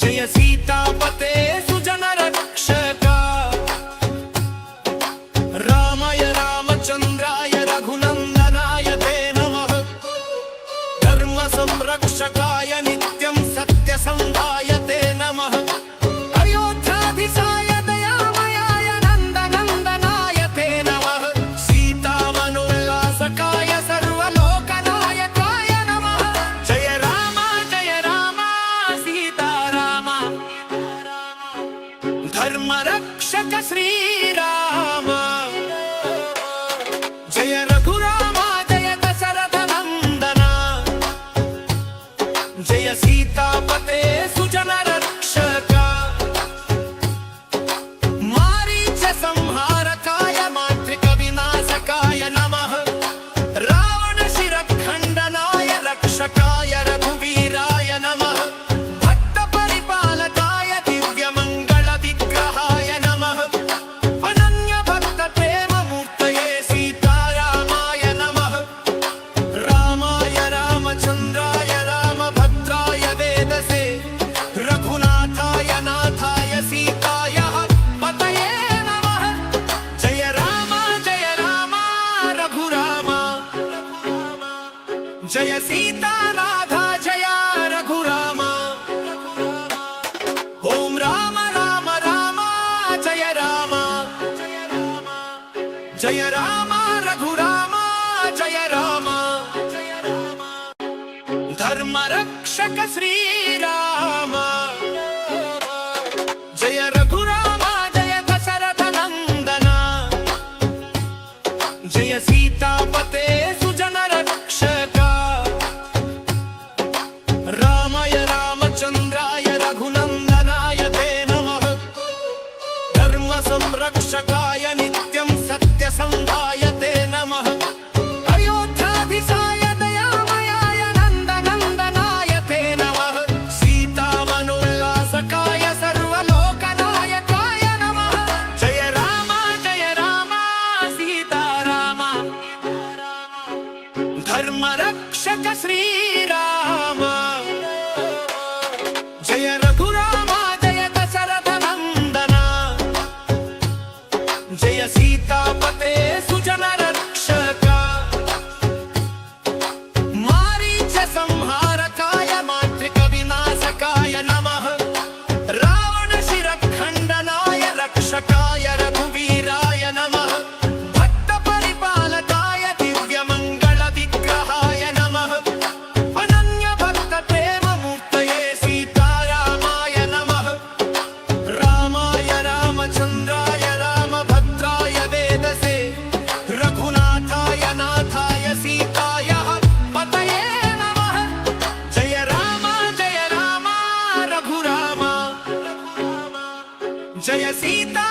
జయ సీతాపతే సుజన రక్షక రామాయ రామచంద్రాయ రఘునందనాయ తే నమః ధర్మ సంరక్షకాయ నిత్యం సత్య సంధాయ తే నమః అయోధ్యాధిశాయ దయామయాయ నందనందనాయ తే నమః సీతామనుల్లాసకాయ సర్వలోకనాయకాయ నమః జయ రామ సీతారామ ధర్మ రక్షక శ్రీరామ జయ రఘురామ జయ దశరథ నందన జయ సీతాపతే సుజన రక్షక మారీచ సంహారకాయ మాంత్రిక వినాశకాయ నమః రావణ శిరఖండనాయ రక్షకాయ రఘువీరాయ నమః భక్త పరిపాలకాయ దివ్య మంగళ విగ్రహాయ నమః అనన్య భక్త ప్రేమ మూర్తయే సీతారామాయ నమః రామాయ రామచంద్రాయ రామభద్రాయ వేదసే రఘునాథాయ నాథాయ సీతాయ పతయే నమః జయ రామ రఘురామ జయ సీతారాధ జయ రఘురామ ఓం రామ రామ రామ జయ రామ జయ రామ రఘురామ జయ రామ ధర్మ రక్షక శ్రీరామ జయ రఘురామ జయ దశరథ నందన జయ సీతాపతే సుజన రక్షక రామాయ రామచంద్రాయ రఘునందనాయ తే నమః ధర్మ సంరక్షకాయ నిత్యం సత్య సంధాయ తే నమః అయోధ్యాధిశాయ దయామయాయ నందనందనాయ తే నమః సీతామనుల్లాసకాయ సర్వలోకనాయకాయ నమః జయ రామ సీతారామ ధర్మ రక్షక శ్రీరామ జయ రఘురామ జయ దశరథ నందన జయ సీతాపతే సుజన రక్షక మారీచ సంహారకాయ మాంత్రిక వినాశకాయ నమః రావణ శిరఖండనాయ రక్షకాయ రఘువీరాయ నమః భక్త పరిపాలకాయ దివ్య మంగళ విగ్రహాయ నమః అనన్య భక్త ప్రేమ మూర్తయే సీతారామాయ నమః రామాయ రామచంద్రాయ రామభద్రాయ వేదసే రఘునాథాయ నాథాయ సీతాయ పతయే నమః జయ రామ రఘురామ జయ సీతా